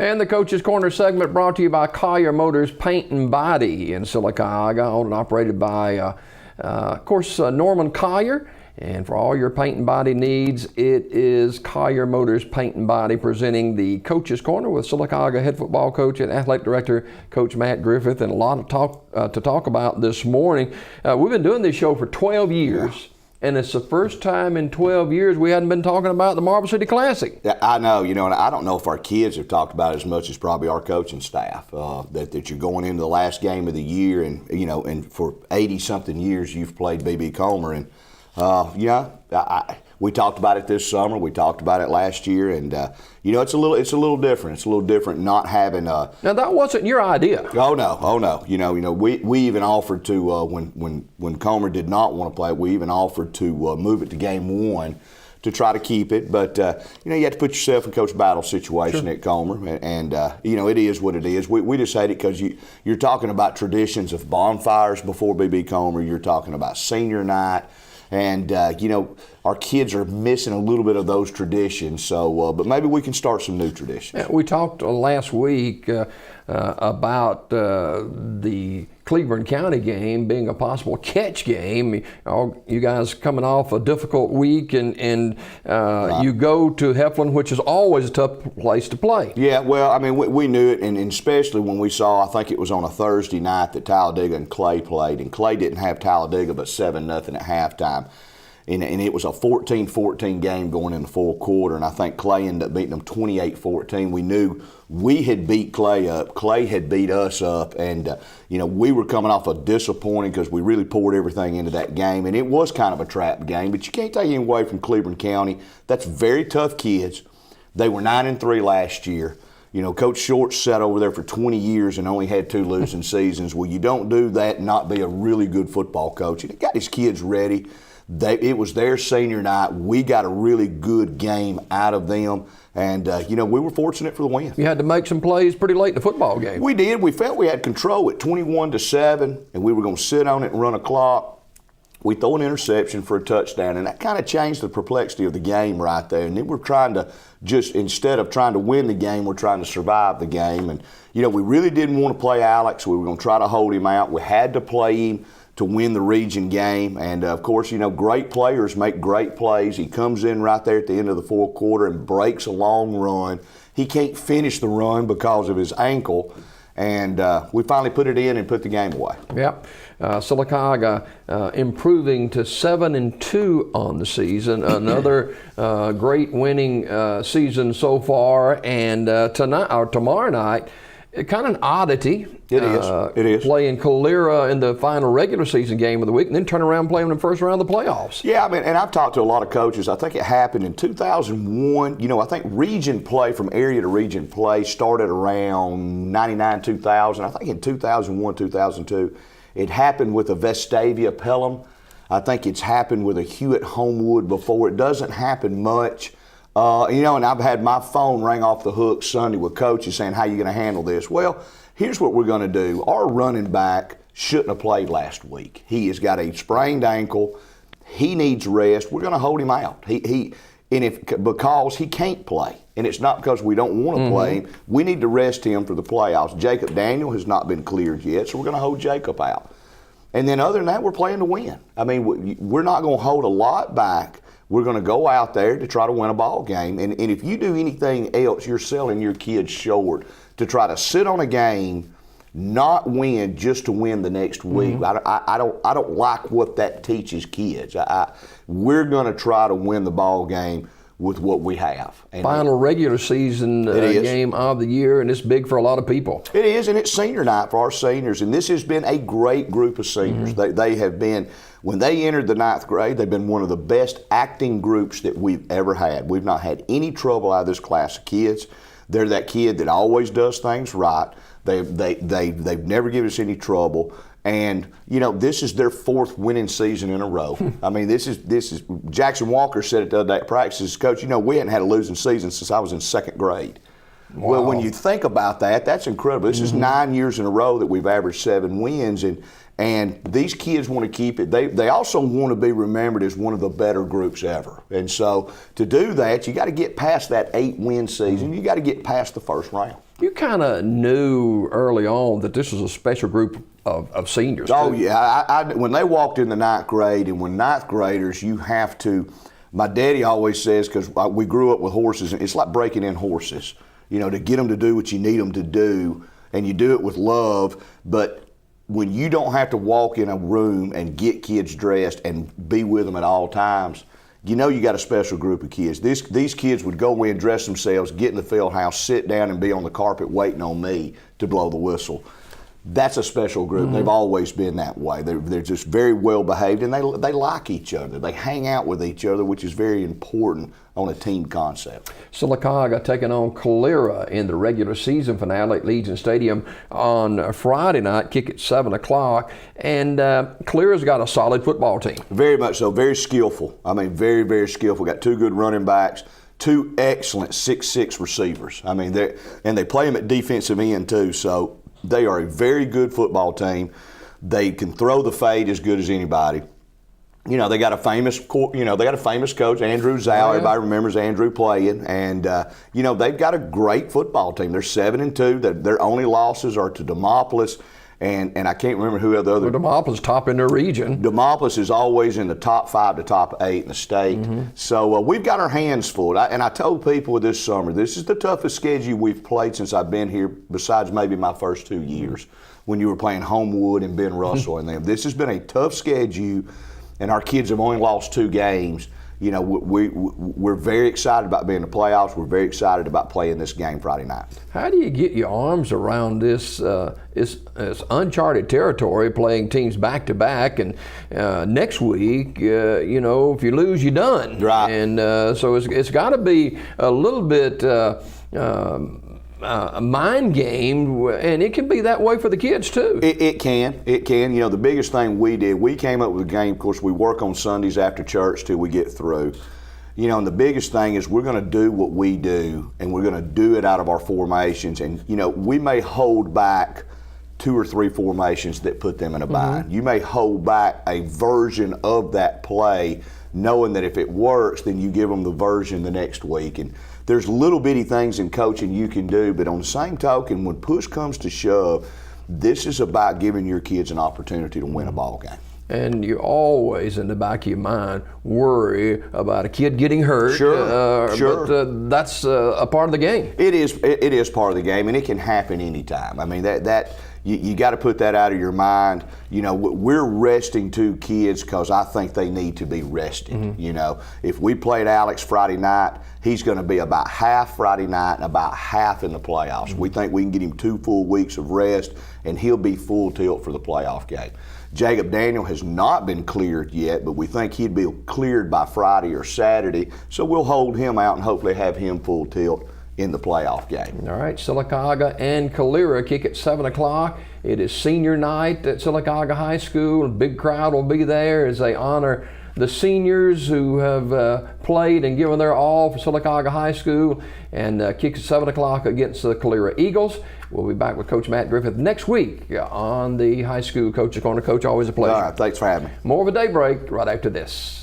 And the Coach's Corner segment brought to you by Collier Motors Paint and Body in Sylacauga, owned and operated by, Norman Collier. And for all your paint and body needs, it is Collier Motors Paint and Body presenting the Coach's Corner with Sylacauga head football coach and athletic director, Coach Matt Griffith, and a lot of to talk about this morning. We've been doing this show for 12 years. And it's the first time in 12 years we hadn't been talking about the Marble City Classic. Yeah, I know, and I don't know if our kids have talked about it as much as probably our coaching staff, that you're going into the last game of the year, and, and for 80-something years you've played BB Comer. And, we talked about it this summer. We talked about it last year, and it's a little different. It's a little different not having. Now that wasn't your idea. Oh no. We even offered to when Comer did not want to play it, we even offered to move it to game one to try to keep it. But you have to put yourself in Coach Battle's situation at Comer, and it is what it is. We just hate it because you're talking about traditions of bonfires before BB Comer. You're talking about senior night. And, our kids are missing a little bit of those traditions. So, but maybe we can start some new traditions. Yeah, we talked last week about the Cleveland County game being a possible catch game. You guys coming off a difficult week, and you go to Heflin, which is always a tough place to play. Yeah, well, I mean, we knew it, and especially when we saw, I think it was on a Thursday night that Talladega and Clay played, and Clay didn't have Talladega but 7-0 at halftime. And it was a 14-14 game going in the fourth quarter, and I think Clay ended up beating them 28-14. We knew we had beat Clay up. Clay had beat us up, and we were coming off a disappointing because we really poured everything into that game, and it was kind of a trap game. But you can't take anything away from Cleveland County. That's very tough kids. They were 9-3 last year. Coach Short sat over there for 20 years and only had 2 losing seasons. Well, you don't do that and not be a really good football coach. And he got his kids ready. It was their senior night. We got a really good game out of them, and we were fortunate for the win. You had to make some plays pretty late in the football game. We did. We felt we had control at 21-7, and we were going to sit on it and run a clock. We throw an interception for a touchdown, and that kind of changed the perplexity of the game right there. And then we're trying to instead of trying to win the game, we're trying to survive the game. And we really didn't want to play Alex. We were going to try to hold him out. We had to play him to win the region game. And, of course, great players make great plays. He comes in right there at the end of the fourth quarter and breaks a long run. He can't finish the run because of his ankle. And we finally put it in and put the game away. Yep. Sylacauga improving to 7-2 on the season. Another great winning season so far. And tomorrow night, kind of an oddity. It is. Playing Calera in the final regular season game of the week, and then turn around and play them in the first round of the playoffs. Yeah, I mean, and I've talked to a lot of coaches. I think it happened in 2001. I think region play, from area to region play, started around 99, 2000. I think in 2001, 2002, it happened with a Vestavia Pelham. I think it's happened with a Hewitt Homewood before. It doesn't happen much. And I've had my phone ring off the hook Sunday with coaches saying, how are you going to handle this? Well, here's what we're going to do. Our running back shouldn't have played last week. He has got a sprained ankle. He needs rest. We're going to hold him out. Because he can't play. And it's not because we don't want to play him. We need to rest him for the playoffs. Jacob Daniel has not been cleared yet, so we're going to hold Jacob out. And then other than that, we're playing to win. I mean, we're not going to hold a lot back. We're going to go out there to try to win a ball game. And if you do anything else, you're selling your kids short to try to sit on a game, not win just to win the next week. I don't like what that teaches kids. We're going to try to win the ball game with what we have. And final regular season game of the year, and it's big for a lot of people. It is, and it's senior night for our seniors, and this has been a great group of seniors. They have been, when they entered the 9th grade, they've been one of the best acting groups that we've ever had. We've not had any trouble out of this class of kids. They're that kid that always does things right. They've never given us any trouble. And, this is their 4th winning season in a row. I mean, this is Jackson Walker said it the other day at practice. Coach, we hadn't had a losing season since I was in 2nd grade. Wow. Well, when you think about that, that's incredible. This is 9 years in a row that we've averaged 7 wins. And And these kids want to keep it. They also want to be remembered as one of the better groups ever. And so to do that, you got to get past that 8-win season. You got to get past the first round. You kind of knew early on that this was a special group of seniors. Oh, too. yeah. When they walked in the 9th grade, and when 9th graders, you have to, my daddy always says, because we grew up with horses, and it's like breaking in horses, to get them to do what you need them to do, and you do it with love, but when you don't have to walk in a room and get kids dressed and be with them at all times, you got a special group of kids. These kids would go in, dress themselves, get in the field house, sit down and be on the carpet waiting on me to blow the whistle. That's a special group. Mm-hmm. They've always been that way. They're just very well behaved, and they like each other. They hang out with each other, which is very important on a team concept. Sylacauga taking on Calera in the regular season finale at Legion Stadium on Friday night, kick at 7 o'clock. And Calera's got a solid football team. Very much so. Very skillful. Very, very skillful. Got 2 good running backs, 2 excellent 6'6" receivers. They play them at defensive end too, so they are a very good football team. They can throw the fade as good as anybody. They got a famous coach, Andrew Zhao. Yeah. Everybody remembers Andrew playing, and they've got a great football team. They're 7-2. Their only losses are to Demopolis, and I can't remember who the other. Well, Demopolis top in their region. Demopolis is always in the top 5 to top 8 in the state. Mm-hmm. So we've got our hands full. I told people this summer, this is the toughest schedule we've played since I've been here, besides maybe my first 2 years when you were playing Homewood and Ben Russell and them. This has been a tough schedule, and our kids have only lost 2 games. We're very excited about being in the playoffs. We're very excited about playing this game Friday night. How do you get your arms around this? It's uncharted territory, playing teams back to back, and next week, if you lose, you're done. Right. And so it's got to be a little bit a mind game, and it can be that way for the kids too. It can. The biggest thing we did, we came up with a game. Of course, we work on Sundays after church till we get through. And the biggest thing is we're going to do what we do, and we're going to do it out of our formations. And we may hold back 2 or 3 formations that put them in a bind. Mm-hmm. You may hold back a version of that play, knowing that if it works, then you give them the version the next week. And there's little bitty things in coaching you can do, but on the same token, when push comes to shove, this is about giving your kids an opportunity to win a ball game. And you always, in the back of your mind, worry about a kid getting hurt. Sure. But that's a part of the game. It is part of the game, and it can happen anytime. You got to put that out of your mind. We're resting 2 kids because I think they need to be rested. Mm-hmm. If we played Alex Friday night, he's going to be about half Friday night and about half in the playoffs. Mm-hmm. We think we can get him 2 full weeks of rest, and he'll be full tilt for the playoff game. Jacob Daniel has not been cleared yet, but we think he'd be cleared by Friday or Saturday, so we'll hold him out and hopefully have him full tilt in the playoff game. All right, Sylacauga and Calera kick at 7 o'clock. It is senior night at Sylacauga High School. A big crowd will be there as they honor the seniors who have played and given their all for Sylacauga High School, and kick at 7 o'clock against the Calera Eagles. We'll be back with Coach Matt Griffith next week on the High School Coach's Corner. Coach, always a pleasure. All right, thanks for having me. More of a daybreak right after this.